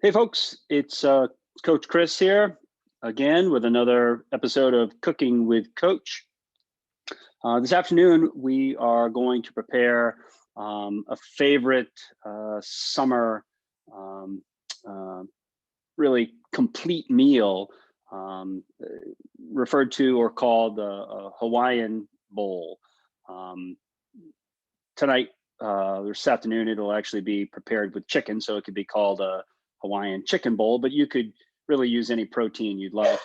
Hey folks, it's Coach Chris here again with another episode of Cooking with Coach. This afternoon we are going to prepare a favorite summer really complete meal referred to or called the Hawaiian Bowl. Tonight or this afternoon it'll actually be prepared with chicken, so it could be called a Hawaiian chicken bowl, but you could really use any protein you'd like.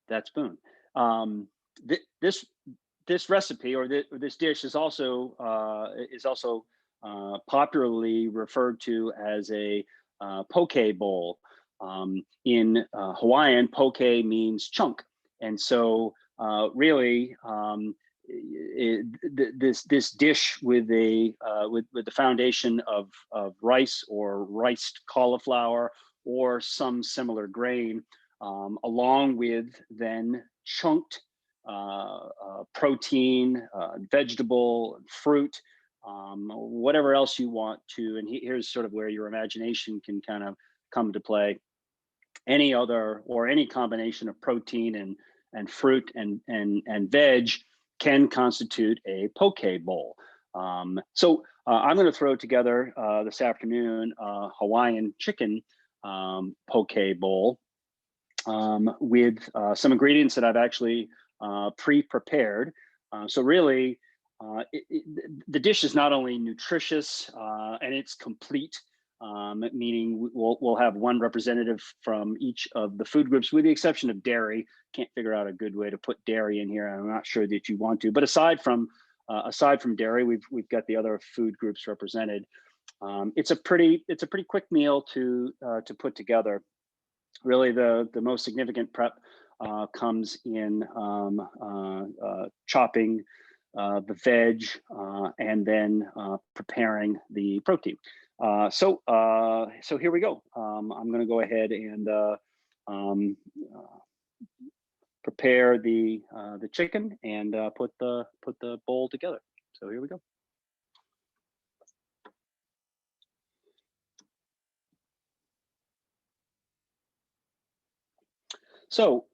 That spoon. This recipe or this dish is also popularly referred to as a poke bowl. In Hawaiian, poke means chunk, and so really. This dish with the foundation of rice or riced cauliflower or some similar grain, along with then chunked protein, vegetable, fruit, whatever else you want to. And here's sort of where your imagination can kind of come to play. Any other or any combination of protein and fruit and veg can constitute a poke bowl. So I'm going to throw together this afternoon Hawaiian chicken poke bowl with some ingredients that I've actually pre-prepared. So really, the dish is not only nutritious and it's complete, meaning we'll have one representative from each of the food groups, with the exception of dairy. Can't figure out a good way to put dairy in here. I'm not sure that you want to, but aside from dairy, we've got the other food groups represented. It's a pretty quick meal to put together. Really, the most significant prep comes in chopping the veg and then preparing the protein. So here we go. I'm going to go ahead and prepare the chicken and put the bowl together. So here we go. So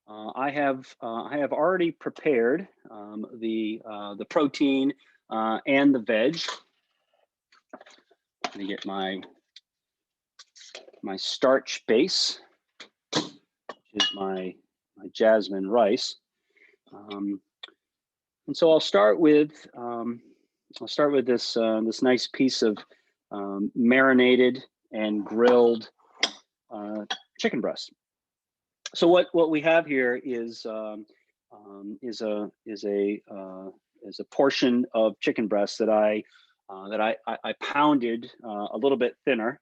I have already prepared the protein and the veg. I'm going to get my starch base, which is my jasmine rice, and so I'll start with this this nice piece of marinated and grilled chicken breast. So what we have here is a portion of chicken breast that I pounded a little bit thinner,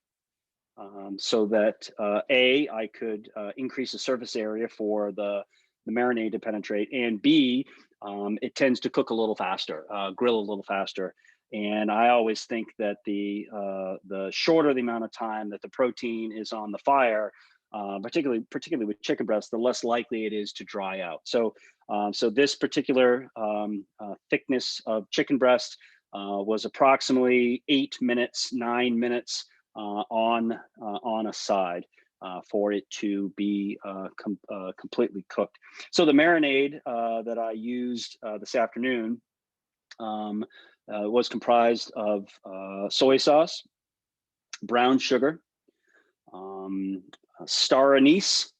so that I could increase the surface area for the marinade to penetrate, and B, it tends to cook a little faster, grill a little faster. And I always think that the shorter the amount of time that the protein is on the fire, particularly with chicken breast, the less likely it is to dry out. So so this particular thickness of chicken breast was approximately 9 minutes on a side for it to be completely cooked. So the marinade that I used this afternoon was comprised of soy sauce, brown sugar, star anise,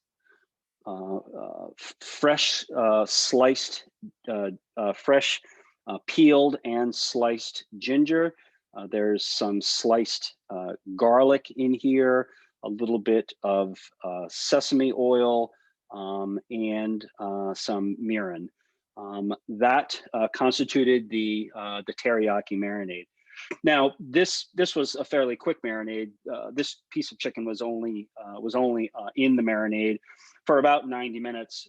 fresh sliced, fresh peeled and sliced ginger. There's some sliced garlic in here, a little bit of sesame oil, and some mirin. That constituted the teriyaki marinade. Now, this was a fairly quick marinade. This piece of chicken was only in the marinade for about 90 minutes.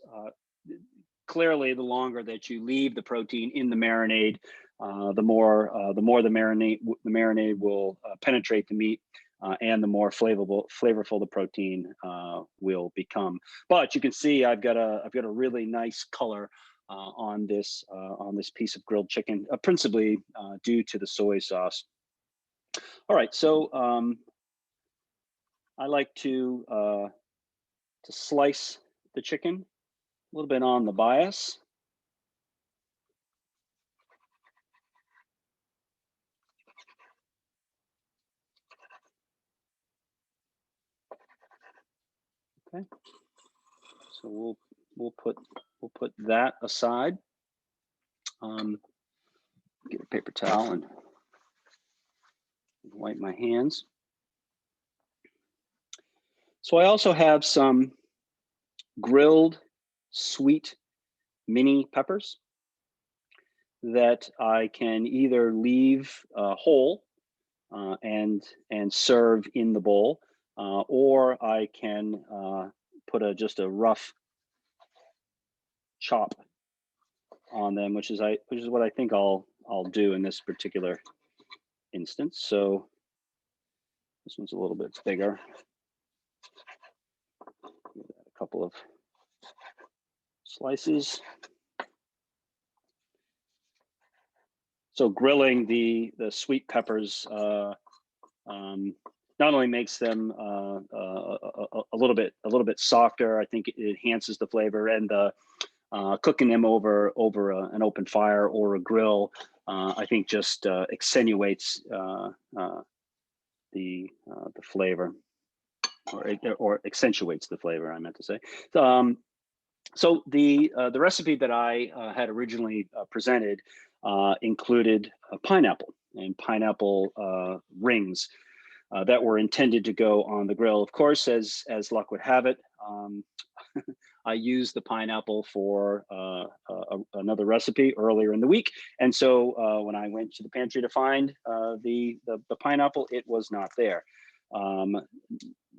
Clearly, the longer that you leave the protein in the marinade, the more the marinade will penetrate the meat, and the more flavorful the protein will become. But you can see I've got a really nice color on this piece of grilled chicken, principally due to the soy sauce. All right, so I like to slice the chicken a little bit on the bias. Okay, so we'll put that aside. Get a paper towel and wipe my hands. So I also have some grilled sweet mini peppers that I can either leave whole and serve in the bowl, or I can put just a rough chop on them, which is what I think I'll do in this particular instance. So this one's a little bit bigger. Give that a couple of slices. So grilling the sweet peppers not only makes them a little bit softer. I think it enhances the flavor, and cooking them over an open fire or a grill, I think just accentuates the flavor, or accentuates the flavor, I meant to say. So the recipe that I had originally presented included pineapple and pineapple rings that were intended to go on the grill. Of course, as luck would have it, I used the pineapple for another recipe earlier in the week, and so when I went to the pantry to find the pineapple, it was not there.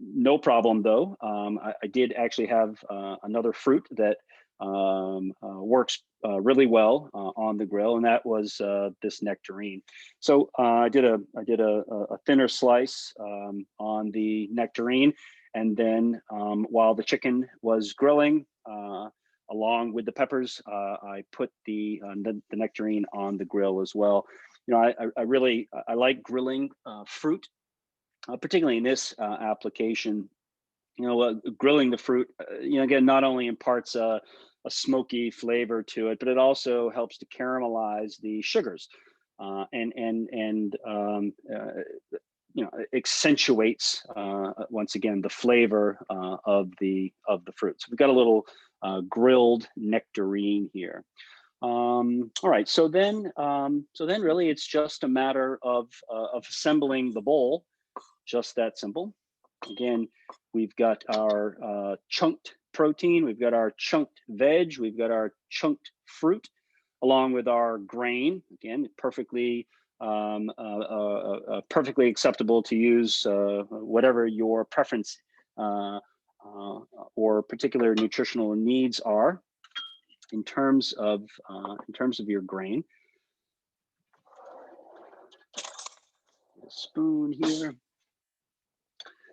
No problem though. I did actually have another fruit that works really well on the grill, and that was this nectarine. So I did a thinner slice on the nectarine, and then while the chicken was grilling, along with the peppers, I put the nectarine on the grill as well. You know, I like grilling fruit. Particularly in this application, you know, grilling the fruit, you know, again, not only imparts a smoky flavor to it, but it also helps to caramelize the sugars, and you know, accentuates once again the flavor of the fruit. So we've got a little grilled nectarine here. All right, so then really it's just a matter of assembling the bowl. Just that simple. Again, we've got our chunked protein, we've got our chunked veg, we've got our chunked fruit, along with our grain. Again, perfectly acceptable to use whatever your preference or particular nutritional needs are in terms of your grain. A spoon here.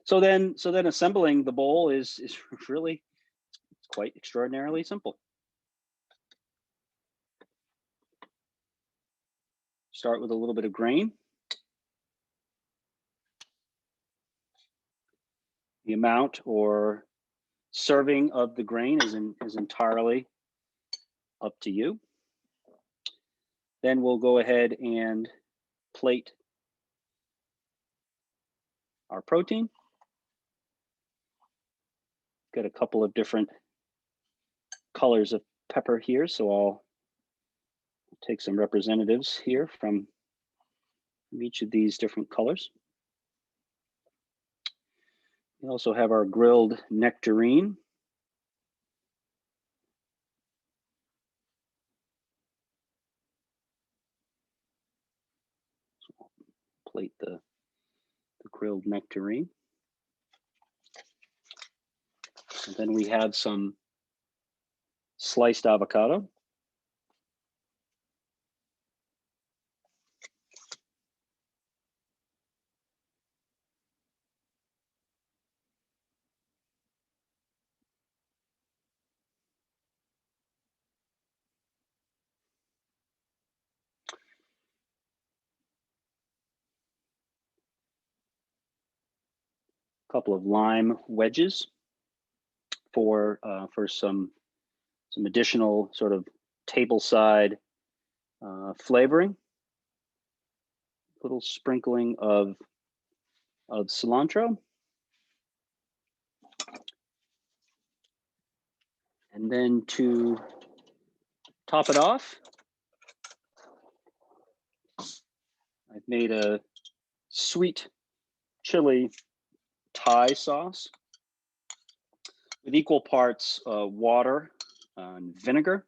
So then assembling the bowl is really quite extraordinarily simple. Start with a little bit of grain. The amount or serving of the grain is entirely up to you. Then we'll go ahead and plate our protein. Got a couple of different colors of pepper here, so I'll take some representatives here from each of these different colors. We also have our grilled nectarine. So I'll plate the grilled nectarine. And then we have some sliced avocado. couple of lime wedges for some additional sort of tableside flavoring. Little sprinkling of cilantro. And then to top it off, I've made a sweet chili Thai sauce with equal parts water and vinegar.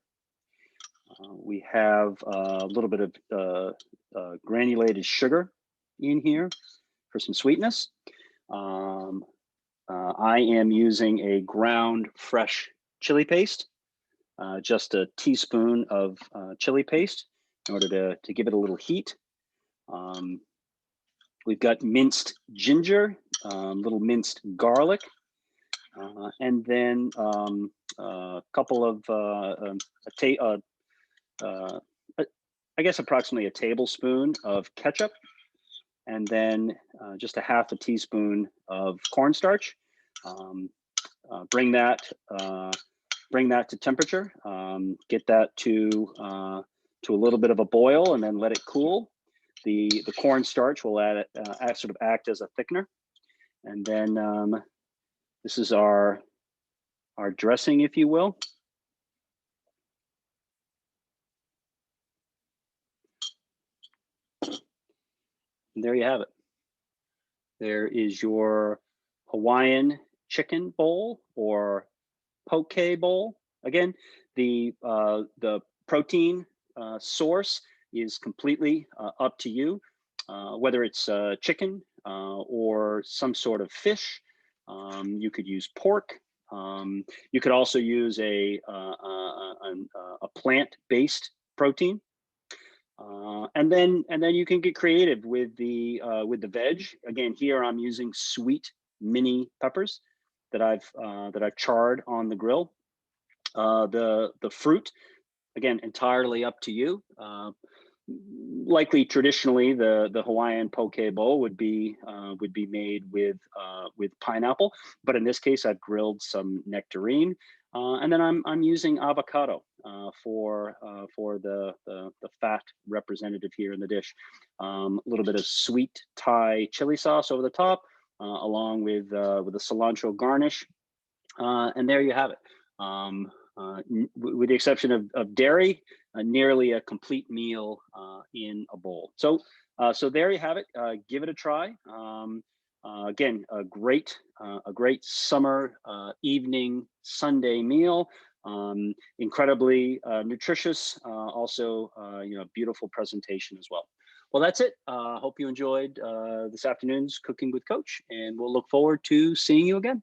We have a little bit of granulated sugar in here for some sweetness. I am using a ground fresh chili paste, just a teaspoon of chili paste in order to give it a little heat. We've got minced ginger, little minced garlic, and then a couple of, I guess approximately a tablespoon of ketchup, and then just a half a teaspoon of cornstarch. Bring that to temperature. Get that to a little bit of a boil, and then let it cool. The cornstarch will sort of act as a thickener, and then this is our dressing, if you will. And there you have it. There is your Hawaiian chicken bowl or poke bowl. Again, the protein source is completely up to you, whether it's chicken or some sort of fish. You could use pork. You could also use a plant-based protein. And then you can get creative with the veg. Again, here I'm using sweet mini peppers that I've charred on the grill. The fruit, again, entirely up to you. Likely traditionally the Hawaiian Poke Bowl would be made with pineapple, but in this case I've grilled some nectarine, and then I'm using avocado for the fat representative here in the dish. A little bit of sweet Thai chili sauce over the top, along with the cilantro garnish, and there you have it. With the exception of dairy, nearly a complete meal in a bowl. So there you have it. Give it a try. Again, a great summer evening Sunday meal. Incredibly nutritious. Also, beautiful presentation as well. Well, that's it. Hope you enjoyed this afternoon's Cooking with Coach, and we'll look forward to seeing you again.